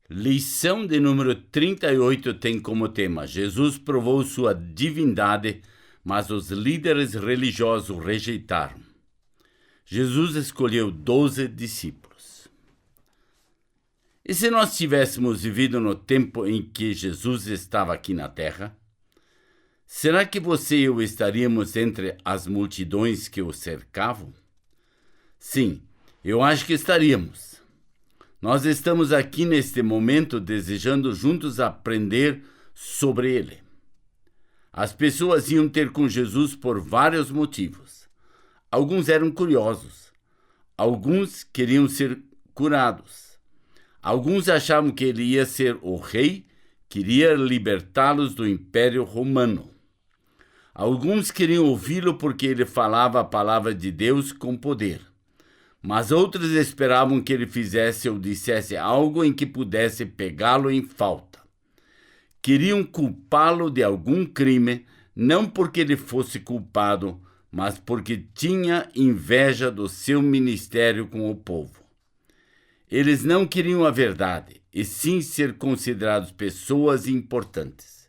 Lição de número 38 tem como tema: Jesus provou sua divindade, mas os líderes religiosos rejeitaram. Jesus escolheu 12 discípulos. E se nós tivéssemos vivido no tempo em que Jesus estava aqui na terra, será que você e eu estaríamos entre as multidões que o cercavam? Sim, eu acho que estaríamos. Nós estamos aqui neste momento desejando juntos aprender sobre ele. As pessoas iam ter com Jesus por vários motivos. Alguns eram curiosos. Alguns queriam ser curados. Alguns achavam que ele ia ser o rei, queria libertá-los do Império Romano. Alguns queriam ouvi-lo porque ele falava a palavra de Deus com poder. Mas outros esperavam que ele fizesse ou dissesse algo em que pudesse pegá-lo em falta. Queriam culpá-lo de algum crime, não porque ele fosse culpado, mas porque tinha inveja do seu ministério com o povo. Eles não queriam a verdade, e sim ser considerados pessoas importantes.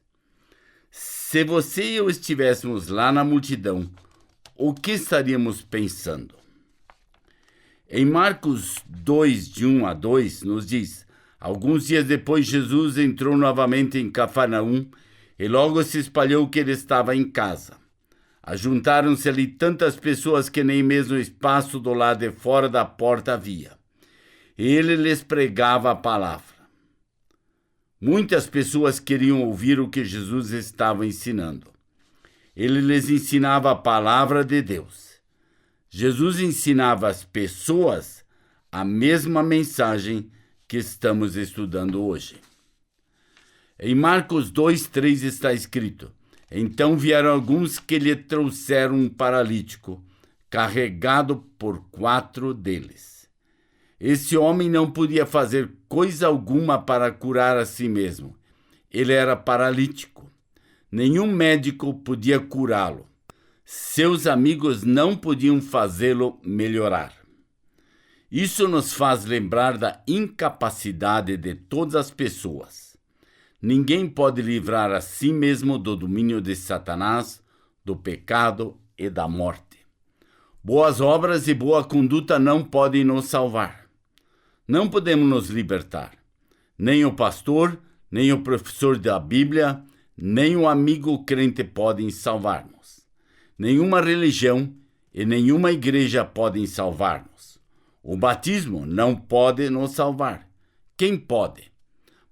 Se você e eu estivéssemos lá na multidão, o que estaríamos pensando? Em Marcos 2, de 1 a 2, nos diz: alguns dias depois, Jesus entrou novamente em Cafarnaum e logo se espalhou que ele estava em casa. Ajuntaram-se ali tantas pessoas que nem mesmo espaço do lado de fora da porta havia. Ele lhes pregava a palavra. Muitas pessoas queriam ouvir o que Jesus estava ensinando. Ele lhes ensinava a palavra de Deus. Jesus ensinava às pessoas a mesma mensagem que estamos estudando hoje. Em Marcos 2:3 está escrito: então vieram alguns que lhe trouxeram um paralítico, carregado por 4 deles. Esse homem não podia fazer coisa alguma para curar a si mesmo. Ele era paralítico. Nenhum médico podia curá-lo. Seus amigos não podiam fazê-lo melhorar. Isso nos faz lembrar da incapacidade de todas as pessoas. Ninguém pode livrar a si mesmo do domínio de Satanás, do pecado e da morte. Boas obras e boa conduta não podem nos salvar. Não podemos nos libertar. Nem o pastor, nem o professor da Bíblia, nem o amigo crente podem salvar-nos. Nenhuma religião e nenhuma igreja podem salvar-nos. O batismo não pode nos salvar. Quem pode?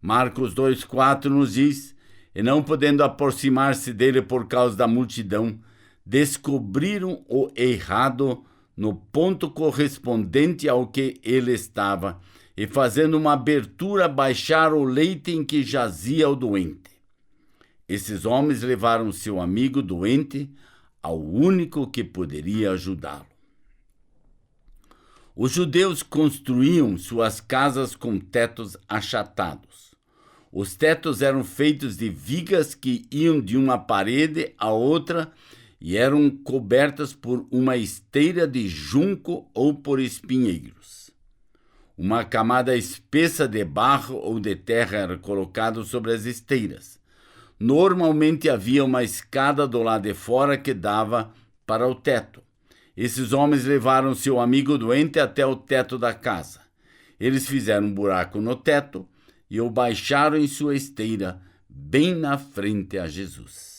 Marcos 2:4 nos diz: e não podendo aproximar-se dele por causa da multidão, descobriram o errado no ponto correspondente ao que ele estava, e fazendo uma abertura, baixaram o leito em que jazia o doente. Esses homens levaram seu amigo doente ao único que poderia ajudá-lo. Os judeus construíam suas casas com tetos achatados. Os tetos eram feitos de vigas que iam de uma parede à outra e eram cobertas por uma esteira de junco ou por espinheiros. Uma camada espessa de barro ou de terra era colocada sobre as esteiras. Normalmente havia uma escada do lado de fora que dava para o teto. Esses homens levaram seu amigo doente até o teto da casa. Eles fizeram um buraco no teto e o baixaram em sua esteira, bem na frente a Jesus.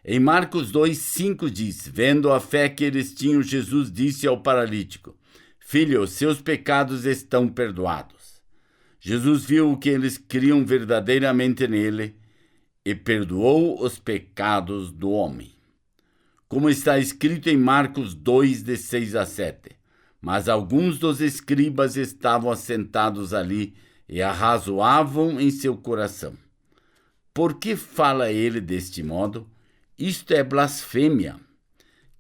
Em Marcos 2:5 diz: vendo a fé que eles tinham, Jesus disse ao paralítico: filho, seus pecados estão perdoados. Jesus viu o que eles criam verdadeiramente nele e perdoou os pecados do homem. Como está escrito em Marcos 2, de 6 a 7. Mas alguns dos escribas estavam assentados ali e arrazoavam em seu coração: por que fala ele deste modo? Isto é blasfêmia.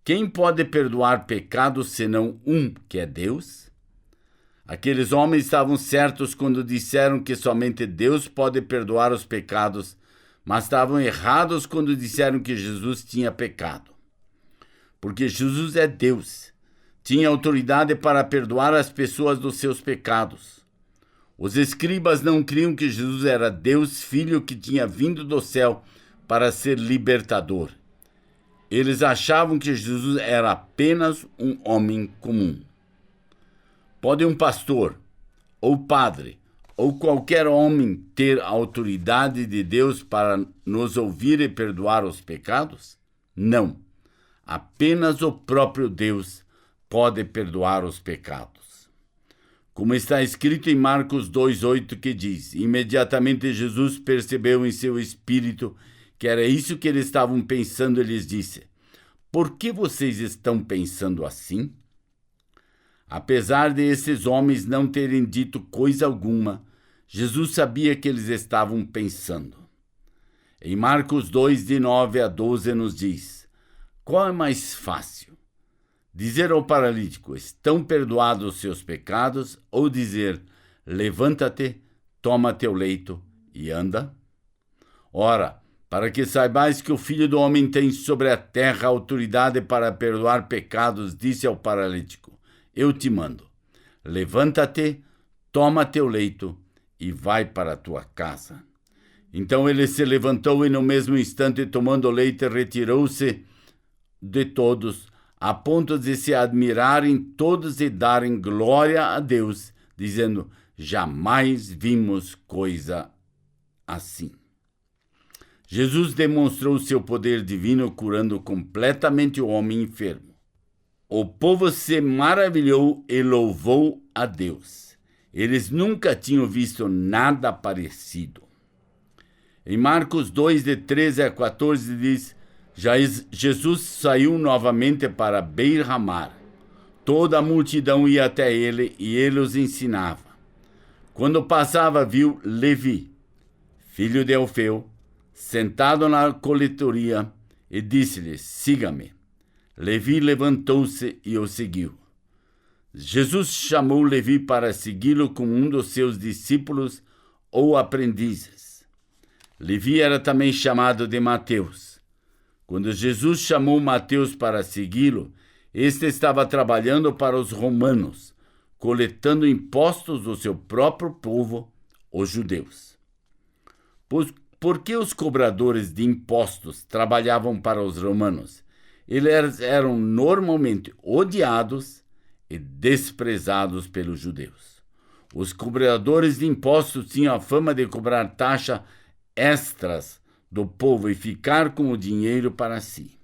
Quem pode perdoar pecados senão um, que é Deus? Aqueles homens estavam certos quando disseram que somente Deus pode perdoar os pecados, mas estavam errados quando disseram que Jesus tinha pecado. Porque Jesus é Deus, tinha autoridade para perdoar as pessoas dos seus pecados. Os escribas não criam que Jesus era Deus, Filho que tinha vindo do céu para ser libertador. Eles achavam que Jesus era apenas um homem comum. Pode um pastor, ou padre, ou qualquer homem ter a autoridade de Deus para nos ouvir e perdoar os pecados? Não. Apenas o próprio Deus pode perdoar os pecados. Como está escrito em Marcos 2,8, que diz: imediatamente Jesus percebeu em seu espírito que era isso que eles estavam pensando e lhes disse: por que vocês estão pensando assim? Apesar de esses homens não terem dito coisa alguma, Jesus sabia que eles estavam pensando. Em Marcos 2, de 9 a 12, nos diz: qual é mais fácil? Dizer ao paralítico: estão perdoados os seus pecados, ou dizer: levanta-te, toma teu leito e anda? Ora, para que saibais que o Filho do Homem tem sobre a terra autoridade para perdoar pecados, disse ao paralítico: eu te mando, levanta-te, toma teu leito e vai para a tua casa. Então ele se levantou e no mesmo instante, tomando o leito, retirou-se de todos, a ponto de se admirarem todos e darem glória a Deus, dizendo: jamais vimos coisa assim. Jesus demonstrou seu poder divino curando completamente o homem enfermo. O povo se maravilhou e louvou a Deus. Eles nunca tinham visto nada parecido. Em Marcos 2, de 13 a 14, diz: Jesus saiu novamente para Beir-Ramá. Toda a multidão ia até ele e ele os ensinava. Quando passava, viu Levi, filho de Alfeu, sentado na coletoria, e disse-lhe: siga-me. Levi levantou-se e o seguiu. Jesus chamou Levi para segui-lo como um dos seus discípulos ou aprendizes. Levi era também chamado de Mateus. Quando Jesus chamou Mateus para segui-lo, este estava trabalhando para os romanos, coletando impostos do seu próprio povo, os judeus. Por que os cobradores de impostos trabalhavam para os romanos? Eles eram normalmente odiados e desprezados pelos judeus. Os cobradores de impostos tinham a fama de cobrar taxa extras do povo e ficar com o dinheiro para si.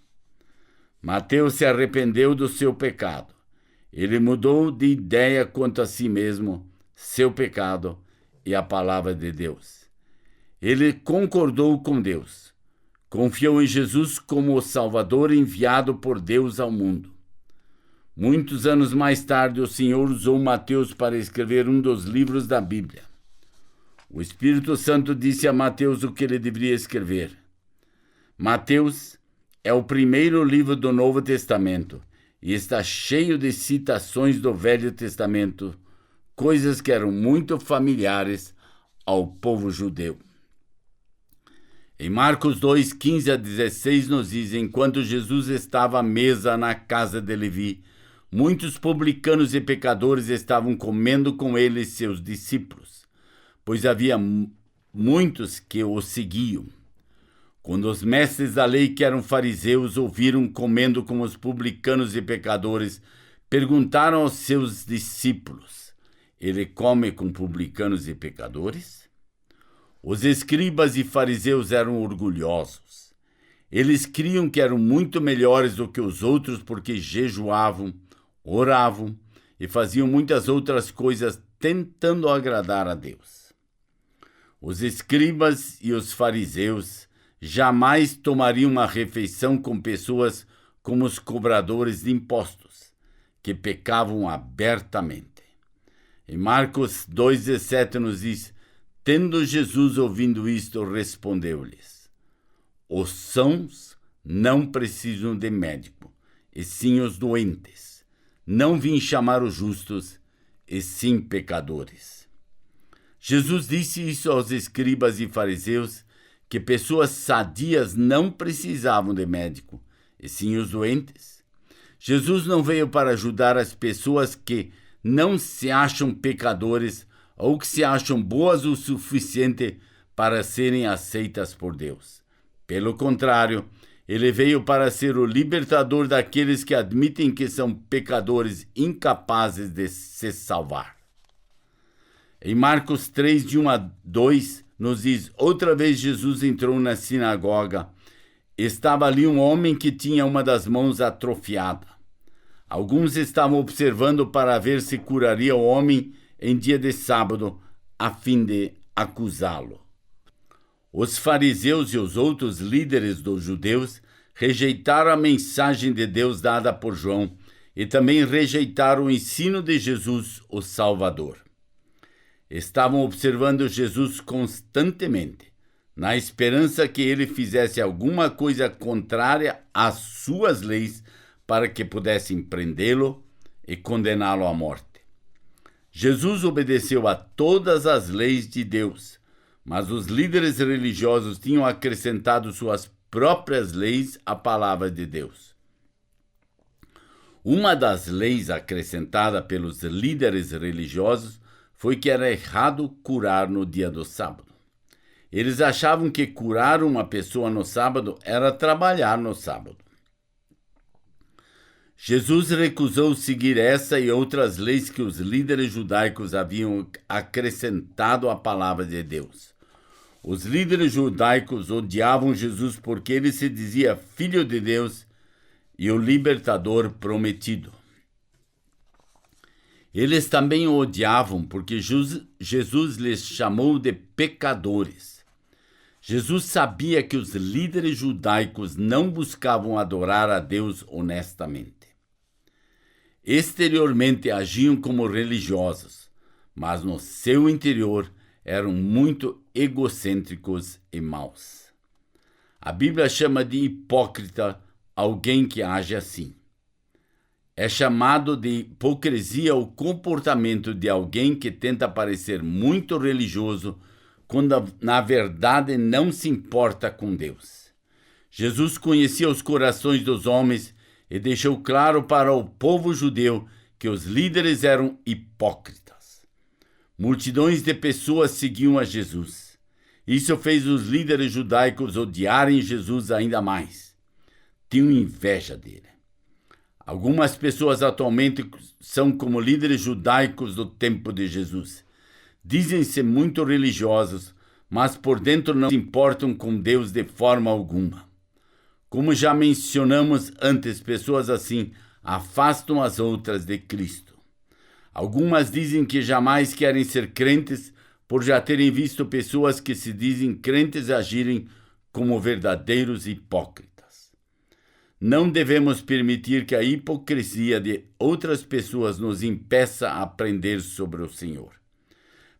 Mateus se arrependeu do seu pecado. Ele mudou de ideia quanto a si mesmo, seu pecado e a palavra de Deus. Ele concordou com Deus. Confiou em Jesus como o Salvador enviado por Deus ao mundo. Muitos anos mais tarde, o Senhor usou Mateus para escrever um dos livros da Bíblia. O Espírito Santo disse a Mateus o que ele deveria escrever. Mateus é o primeiro livro do Novo Testamento e está cheio de citações do Velho Testamento, coisas que eram muito familiares ao povo judeu. Em Marcos 2, 15 a 16 nos diz: enquanto Jesus estava à mesa na casa de Levi, muitos publicanos e pecadores estavam comendo com ele e seus discípulos, pois havia muitos que o seguiam. Quando os mestres da lei, que eram fariseus, ouviram comendo com os publicanos e pecadores, perguntaram aos seus discípulos: ele come com publicanos e pecadores? Os escribas e fariseus eram orgulhosos. Eles criam que eram muito melhores do que os outros porque jejuavam, oravam e faziam muitas outras coisas tentando agradar a Deus. Os escribas e os fariseus jamais tomariam uma refeição com pessoas como os cobradores de impostos, que pecavam abertamente. Em Marcos 2,17 nos diz: tendo Jesus ouvido isto, respondeu-lhes: os sãos não precisam de médico, e sim os doentes. Não vim chamar os justos, e sim pecadores. Jesus disse isso aos escribas e fariseus, que pessoas sadias não precisavam de médico, e sim os doentes. Jesus não veio para ajudar as pessoas que não se acham pecadores ou que se acham boas o suficiente para serem aceitas por Deus. Pelo contrário, ele veio para ser o libertador daqueles que admitem que são pecadores incapazes de se salvar. Em Marcos 3, de 1 a 2, nos diz: outra vez Jesus entrou na sinagoga. Estava ali um homem que tinha uma das mãos atrofiada. Alguns estavam observando para ver se curaria o homem em dia de sábado, a fim de acusá-lo. Os fariseus e os outros líderes dos judeus rejeitaram a mensagem de Deus dada por João e também rejeitaram o ensino de Jesus, o Salvador. Estavam observando Jesus constantemente, na esperança que ele fizesse alguma coisa contrária às suas leis para que pudessem prendê-lo e condená-lo à morte. Jesus obedeceu a todas as leis de Deus, mas os líderes religiosos tinham acrescentado suas próprias leis à palavra de Deus. Uma das leis acrescentada pelos líderes religiosos foi que era errado curar no dia do sábado. Eles achavam que curar uma pessoa no sábado era trabalhar no sábado. Jesus recusou seguir essa e outras leis que os líderes judaicos haviam acrescentado à palavra de Deus. Os líderes judaicos odiavam Jesus porque ele se dizia filho de Deus e o libertador prometido. Eles também o odiavam porque Jesus lhes chamou de pecadores. Jesus sabia que os líderes judaicos não buscavam adorar a Deus honestamente. Exteriormente agiam como religiosos, mas no seu interior eram muito egocêntricos e maus. A Bíblia chama de hipócrita alguém que age assim. É chamado de hipocrisia o comportamento de alguém que tenta parecer muito religioso quando na verdade não se importa com Deus. Jesus conhecia os corações dos homens e deixou claro para o povo judeu que os líderes eram hipócritas. Multidões de pessoas seguiam a Jesus. Isso fez os líderes judaicos odiarem Jesus ainda mais. Tinham inveja dele. Algumas pessoas atualmente são como líderes judaicos do tempo de Jesus. Dizem-se muito religiosos, mas por dentro não se importam com Deus de forma alguma. Como já mencionamos antes, pessoas assim afastam as outras de Cristo. Algumas dizem que jamais querem ser crentes por já terem visto pessoas que se dizem crentes agirem como verdadeiros hipócritas. Não devemos permitir que a hipocrisia de outras pessoas nos impeça a aprender sobre o Senhor.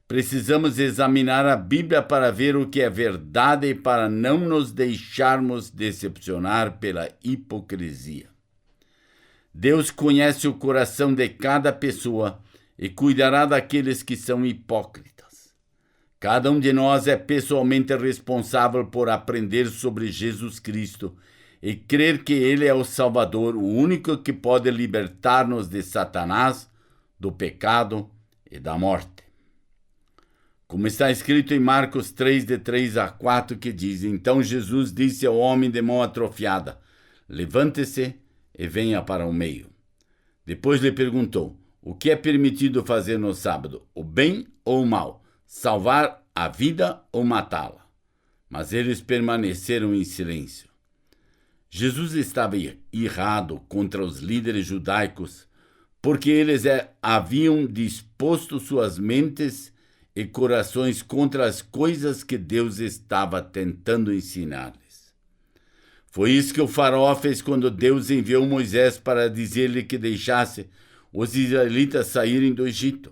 Precisamos examinar a Bíblia para ver o que é verdade e para não nos deixarmos decepcionar pela hipocrisia. Deus conhece o coração de cada pessoa e cuidará daqueles que são hipócritas. Cada um de nós é pessoalmente responsável por aprender sobre Jesus Cristo e crer que Ele é o Salvador, o único que pode libertar-nos de Satanás, do pecado e da morte. Como está escrito em Marcos 3, de 3 a 4, que diz: Então Jesus disse ao homem de mão atrofiada: Levante-se e venha para o meio. Depois lhe perguntou: O que é permitido fazer no sábado, o bem ou o mal? Salvar a vida ou matá-la? Mas eles permaneceram em silêncio. Jesus estava irado contra os líderes judaicos porque eles haviam disposto suas mentes e corações contra as coisas que Deus estava tentando ensinar-lhes. Foi isso que o faraó fez quando Deus enviou Moisés para dizer-lhe que deixasse os israelitas saírem do Egito.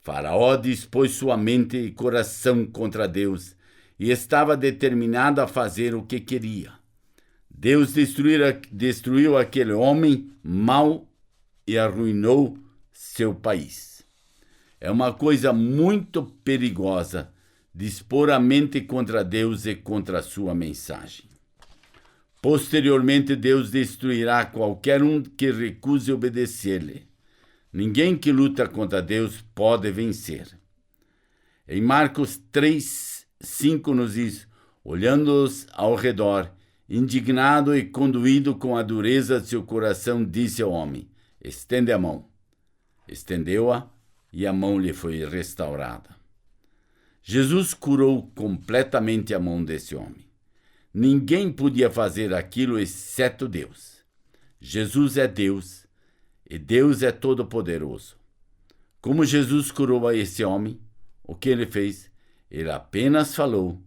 Faraó dispôs sua mente e coração contra Deus e estava determinado a fazer o que queria. Deus destruiu aquele homem mau e arruinou seu país. É uma coisa muito perigosa dispor a mente contra Deus e contra a sua mensagem. Posteriormente, Deus destruirá qualquer um que recuse obedecer-lhe. Ninguém que luta contra Deus pode vencer. Em Marcos 3:5 nos diz: olhando-os ao redor, indignado e conduído com a dureza de seu coração, disse ao homem: estende a mão. Estendeu-a e a mão lhe foi restaurada. Jesus curou completamente a mão desse homem. Ninguém podia fazer aquilo exceto Deus. Jesus é Deus e Deus é todo-poderoso. Como Jesus curou a esse homem, o que ele fez? Ele apenas falou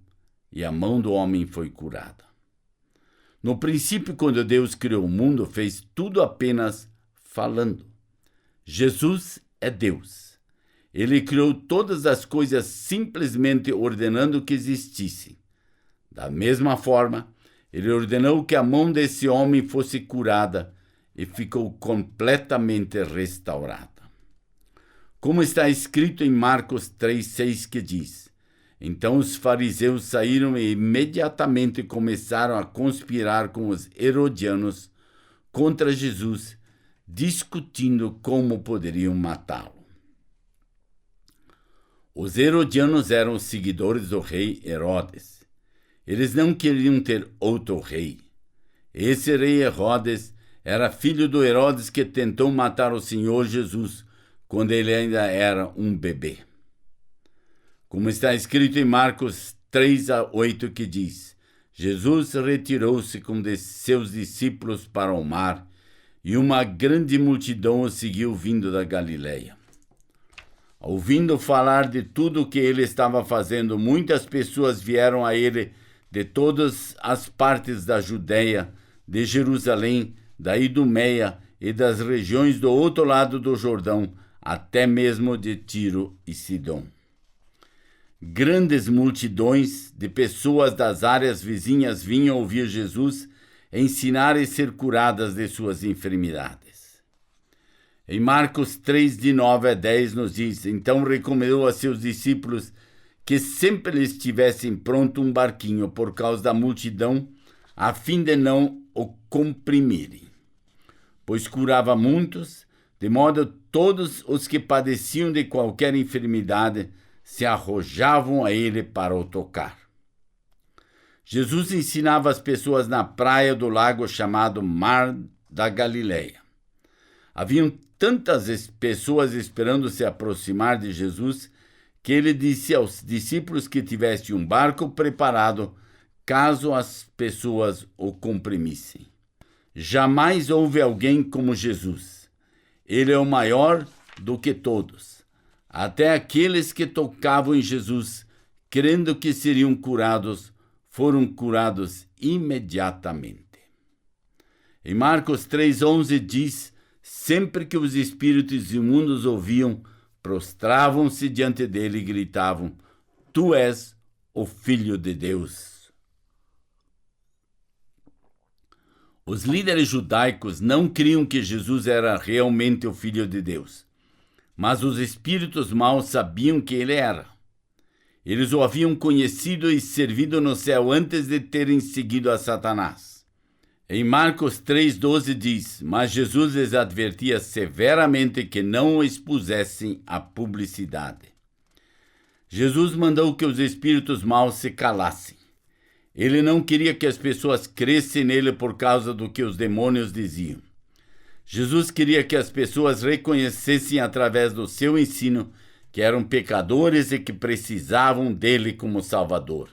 e a mão do homem foi curada. No princípio, quando Deus criou o mundo, fez tudo apenas falando. Jesus é Deus. Ele criou todas as coisas simplesmente ordenando que existissem. Da mesma forma, ele ordenou que a mão desse homem fosse curada e ficou completamente restaurada. Como está escrito em Marcos 3:6, que diz: então os fariseus saíram e imediatamente começaram a conspirar com os herodianos contra Jesus, discutindo como poderiam matá-lo. Os herodianos eram seguidores do rei Herodes. Eles não queriam ter outro rei. Esse rei Herodes era filho do Herodes que tentou matar o Senhor Jesus quando ele ainda era um bebê. Como está escrito em Marcos 3:8, que diz: Jesus retirou-se com seus discípulos para o mar, e uma grande multidão o seguiu vindo da Galileia. Ouvindo falar de tudo o que ele estava fazendo, muitas pessoas vieram a ele de todas as partes da Judeia, de Jerusalém, da Idumeia e das regiões do outro lado do Jordão, até mesmo de Tiro e Sidom. Grandes multidões de pessoas das áreas vizinhas vinham ouvir Jesus ensinar e ser curadas de suas enfermidades. Em Marcos 3:9-10 nos diz: então recomendou a seus discípulos que sempre lhes tivessem pronto um barquinho por causa da multidão, a fim de não o comprimirem. Pois curava muitos, de modo que todos os que padeciam de qualquer enfermidade se arrojavam a ele para o tocar. Jesus ensinava as pessoas na praia do lago chamado Mar da Galileia. Haviam tantas pessoas esperando se aproximar de Jesus que ele disse aos discípulos que tivessem um barco preparado caso as pessoas o comprimissem. Jamais houve alguém como Jesus. Ele é o maior do que todos. Até aqueles que tocavam em Jesus, crendo que seriam curados, foram curados imediatamente. Em Marcos 3:11 diz: sempre que os espíritos imundos ouviam, prostravam-se diante dele e gritavam: tu és o Filho de Deus. Os líderes judaicos não criam que Jesus era realmente o Filho de Deus, mas os espíritos maus sabiam que ele era. Eles o haviam conhecido e servido no céu antes de terem seguido a Satanás. Em Marcos 3:12 diz: mas Jesus lhes advertia severamente que não o expusessem à publicidade. Jesus mandou que os espíritos maus se calassem. Ele não queria que as pessoas crescem nele por causa do que os demônios diziam. Jesus queria que as pessoas reconhecessem através do seu ensino que eram pecadores e que precisavam dele como Salvador.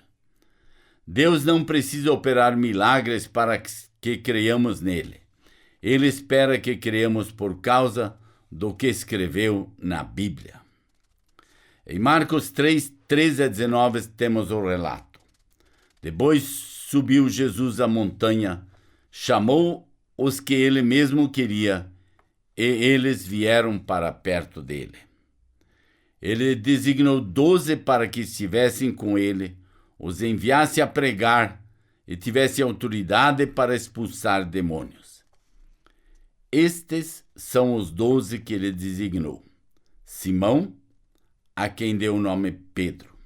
Deus não precisa operar milagres para que creiamos nele. Ele espera que creiamos por causa do que escreveu na Bíblia. Em Marcos 3:13-19 temos o relato. Depois subiu Jesus à montanha, chamou os que ele mesmo queria, e eles vieram para perto dele. Ele designou 12 para que estivessem com ele, os enviasse a pregar e tivesse autoridade para expulsar demônios. Estes são os 12 que ele designou: Simão, a quem deu o nome Pedro,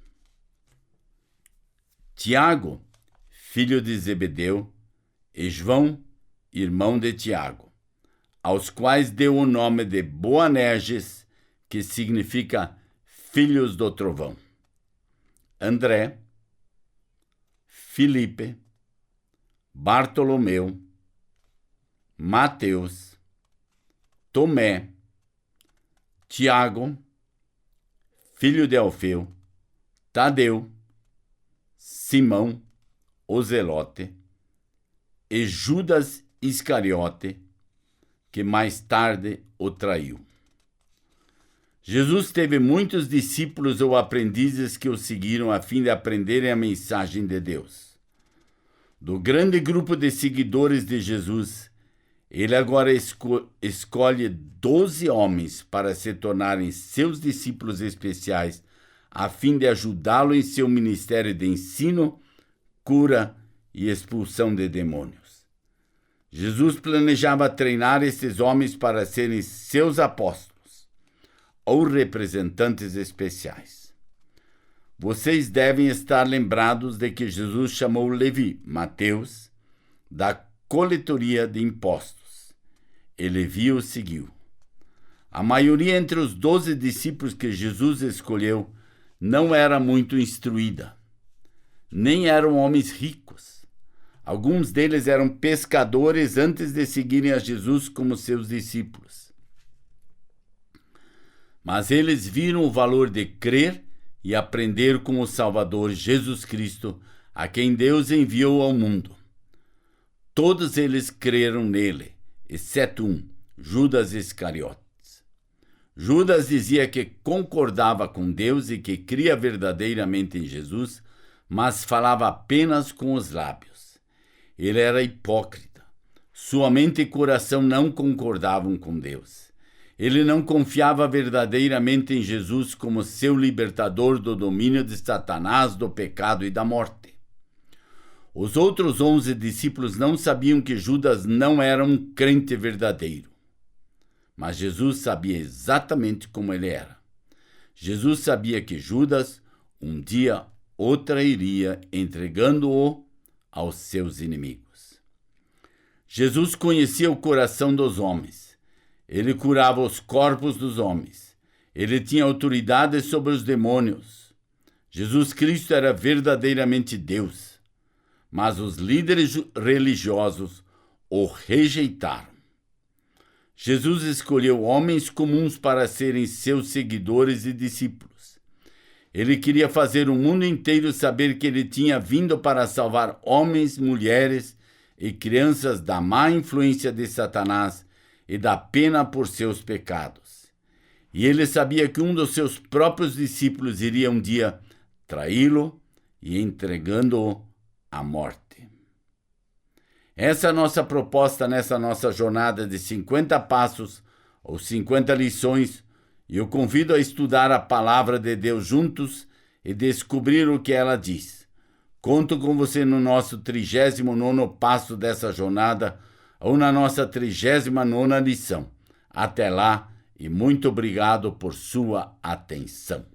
Tiago, filho de Zebedeu, e João, irmão de Tiago, aos quais deu o nome de Boanerges, que significa filhos do trovão. André, Filipe, Bartolomeu, Mateus, Tomé, Tiago, filho de Alfeu, Tadeu, Simão, o Zelote, e Judas Iscariote, que mais tarde o traiu. Jesus teve muitos discípulos ou aprendizes que o seguiram a fim de aprenderem a mensagem de Deus. Do grande grupo de seguidores de Jesus, ele agora escolhe 12 homens para se tornarem seus discípulos especiais, a fim de ajudá-lo em seu ministério de ensino, cura e expulsão de demônios. Jesus planejava treinar esses homens para serem seus apóstolos ou representantes especiais. Vocês devem estar lembrados de que Jesus chamou Levi, Mateus, da coletoria de impostos. E Levi o seguiu. A maioria entre os 12 discípulos que Jesus escolheu não era muito instruída, nem eram homens ricos. Alguns deles eram pescadores antes de seguirem a Jesus como seus discípulos. Mas eles viram o valor de crer e aprender com o Salvador Jesus Cristo, a quem Deus enviou ao mundo. Todos eles creram nele, exceto um, Judas Iscariotes. Judas dizia que concordava com Deus e que cria verdadeiramente em Jesus, mas falava apenas com os lábios. Ele era hipócrita. Sua mente e coração não concordavam com Deus. Ele não confiava verdadeiramente em Jesus como seu libertador do domínio de Satanás, do pecado e da morte. Os outros 11 discípulos não sabiam que Judas não era um crente verdadeiro. Mas Jesus sabia exatamente como ele era. Jesus sabia que Judas um dia o trairia, entregando-o aos seus inimigos. Jesus conhecia o coração dos homens. Ele curava os corpos dos homens. Ele tinha autoridade sobre os demônios. Jesus Cristo era verdadeiramente Deus. Mas os líderes religiosos o rejeitaram. Jesus escolheu homens comuns para serem seus seguidores e discípulos. Ele queria fazer o mundo inteiro saber que ele tinha vindo para salvar homens, mulheres e crianças da má influência de Satanás e da pena por seus pecados. E ele sabia que um dos seus próprios discípulos iria um dia traí-lo e entregando-o à morte. Essa é a nossa proposta nessa nossa jornada de 50 passos ou 50 lições, e eu convido a estudar a palavra de Deus juntos e descobrir o que ela diz. Conto com você no nosso 39º passo dessa jornada, ou na nossa 39ª lição. Até lá e muito obrigado por sua atenção.